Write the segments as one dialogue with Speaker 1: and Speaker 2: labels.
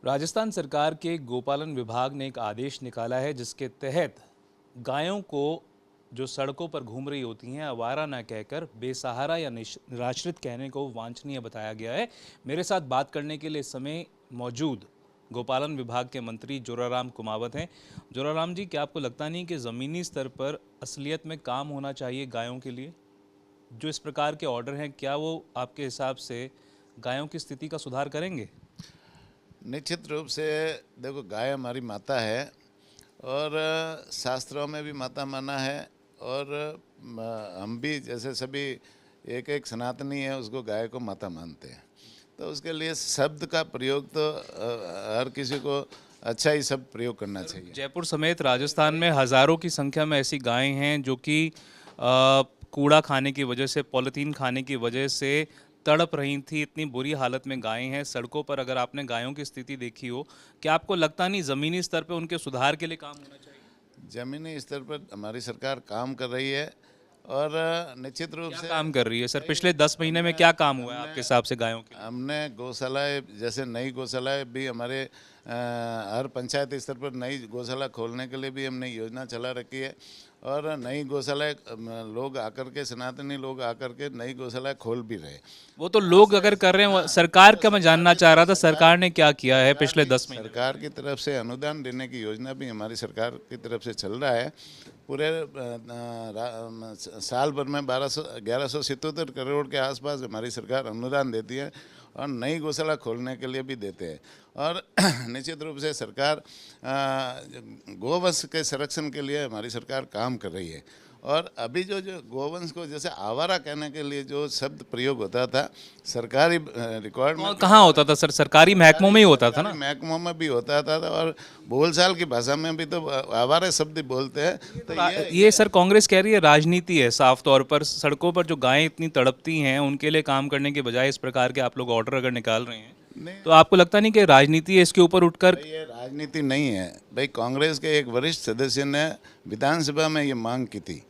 Speaker 1: राजस्थान सरकार के गोपालन विभाग ने एक आदेश निकाला है जिसके तहत गायों को जो सड़कों पर घूम रही होती हैं आवारा न कहकर बेसहारा या निराश्रित कहने को वांछनीय बताया गया है। मेरे साथ बात करने के लिए इस समय मौजूद गोपालन विभाग के मंत्री जोराराम कुमावत हैं। जोराराम जी, क्या आपको लगता नहीं कि ज़मीनी स्तर पर असलियत में काम होना चाहिए गायों के लिए? जो इस प्रकार के ऑर्डर हैं, क्या वो आपके हिसाब से गायों की स्थिति का सुधार करेंगे?
Speaker 2: निश्चित रूप से देखो, गाय हमारी माता है और शास्त्रों में भी माता माना है और हम भी जैसे सभी एक एक सनातनी है उसको गाय को माता मानते हैं। तो उसके लिए शब्द का प्रयोग तो हर किसी को अच्छा ही शब्द प्रयोग करना चाहिए।
Speaker 1: जयपुर समेत राजस्थान में हज़ारों की संख्या में ऐसी गायें हैं जो कि कूड़ा खाने की वजह से, पॉलीथीन खाने की वजह से तड़प रही थी। इतनी बुरी हालत में गायें हैं सड़कों पर। अगर आपने गायों की स्थिति देखी हो, क्या आपको लगता नहीं ज़मीनी स्तर पर उनके सुधार के लिए काम होना चाहिए?
Speaker 2: ज़मीनी स्तर पर हमारी सरकार काम कर रही है और निश्चित रूप से
Speaker 1: काम कर रही है। सर, पिछले 10 महीने में क्या काम हुआ है आपके हिसाब से गायों के?
Speaker 2: हमने गौशालाएँ, जैसे नई गौशालाएँ भी हमारे हर पंचायत स्तर पर नई गौशाला खोलने के लिए भी हमने योजना चला रखी है और नई गौशालाएँ लोग आकर के, सनातनी लोग आकर के नई गौशालाएँ खोल भी रहे।
Speaker 1: वो तो लोग अगर कर रहे हैं, सरकार का मैं जानना चाह रहा था, सरकार ने क्या किया है पिछले 10 महीने?
Speaker 2: सरकार की तरफ से अनुदान देने की योजना भी हमारी सरकार की तरफ से चल रहा है। पूरे साल भर में 1177 करोड़ के आसपास हमारी सरकार अनुदान देती है और नई गौशाला खोलने के लिए भी देते हैं। और निश्चित रूप से सरकार गोवंश के संरक्षण के लिए हमारी सरकार काम कर रही है। और अभी जो गोवंश को जैसे आवारा कहने के लिए जो शब्द प्रयोग होता था सरकारी रिकॉर्ड में,
Speaker 1: कहाँ होता था सर? सरकारी महकमों में ही होता था ना?
Speaker 2: महकमों में भी होता था और बोलचाल की भाषा में भी तो आवारा शब्द बोलते हैं। तो
Speaker 1: ये सर कांग्रेस कह रही है राजनीति है साफ तौर पर। सड़कों पर जो गायें इतनी तड़पती हैं उनके लिए काम करने के बजाय इस प्रकार के आप लोग ऑर्डर अगर निकाल रहे हैं तो आपको लगता नहीं कि राजनीति है इसके ऊपर उठकर?
Speaker 2: ये राजनीति नहीं है भाई। कांग्रेस के एक वरिष्ठ सदस्य ने विधानसभा में ये मांग की थी,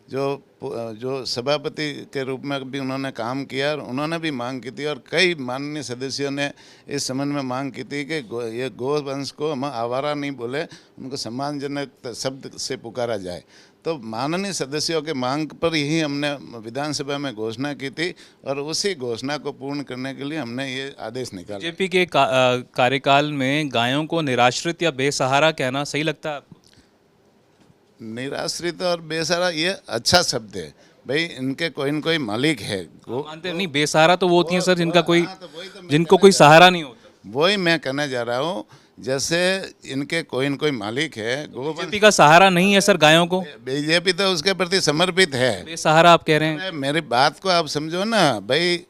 Speaker 2: जो सभापति के रूप में भी उन्होंने काम किया और उन्होंने भी मांग की थी और कई माननीय सदस्यों ने इस संबंध में मांग की थी कि ये गोवंश को हम आवारा नहीं बोले, उनको सम्मानजनक शब्द से पुकारा जाए। तो माननीय सदस्यों के मांग पर ही हमने विधानसभा में घोषणा की थी और उसी घोषणा को पूर्ण करने के लिए हमने ये आदेश निकाला।
Speaker 1: बीजेपी के कार्यकाल में गायों को निराश्रित या बेसहारा कहना सही लगता है आपको?
Speaker 2: निराश्रित और बेसहारा ये अच्छा शब्द है भाई। इनके कोई न कोई मालिक है।
Speaker 1: मानते नहीं? बेसहारा तो वो होती हैं सर जिनको कोई सहारा नहीं होता।
Speaker 2: वही मैं कहने जा रहा हूँ, जैसे इनके कोई न कोई मालिक है।
Speaker 1: बीजेपी का सहारा नहीं है सर गायों को?
Speaker 2: बीजेपी तो उसके प्रति समर्पित है।
Speaker 1: बेसहारा आप कह रहे हैं?
Speaker 2: मेरी बात को आप समझो ना भाई।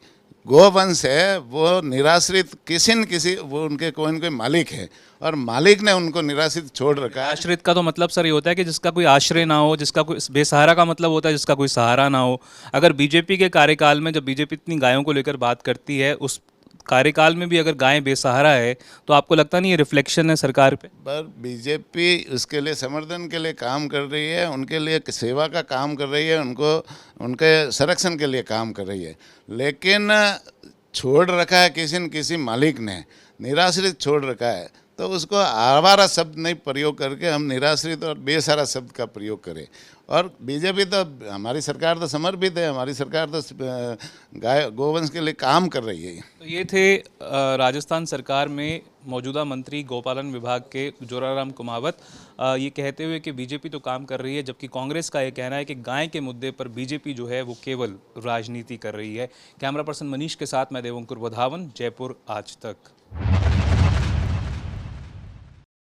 Speaker 2: गोवंश है वो निराश्रित, किसी न किसी वो उनके कोई न कोई मालिक है और मालिक ने उनको निराश्रित छोड़ रखा है।
Speaker 1: आश्रित का तो मतलब सर ये होता है कि जिसका कोई आश्रय ना हो, जिसका कोई, बेसहारा का मतलब होता है जिसका कोई सहारा ना हो। अगर बीजेपी के कार्यकाल में, जब बीजेपी इतनी गायों को लेकर बात करती है, उस कार्यकाल में भी अगर गायें बेसहारा है तो आपको लगता नहीं ये रिफ्लेक्शन है सरकार पे?
Speaker 2: पर बीजेपी उसके लिए समर्थन के लिए काम कर रही है, उनके लिए सेवा का काम कर रही है, उनको उनके संरक्षण के लिए काम कर रही है। लेकिन छोड़ रखा है किसी न किसी मालिक ने, निराश्रित छोड़ रखा है, तो उसको आवारा शब्द नहीं प्रयोग करके हम निराश्रित और बेसहारा शब्द का प्रयोग करें। और बीजेपी तो, हमारी सरकार तो समर्पित है, हमारी सरकार तो गोवंश के लिए काम कर रही है।
Speaker 1: तो ये थे राजस्थान सरकार में मौजूदा मंत्री गोपालन विभाग के जोराराम कुमावत, ये कहते हुए कि बीजेपी तो काम कर रही है, जबकि कांग्रेस का ये कहना है कि गाय के मुद्दे पर बीजेपी जो है वो केवल राजनीति कर रही है। कैमरा पर्सन मनीष के साथ मैं देवंकुर वधावन, जयपुर आज तक।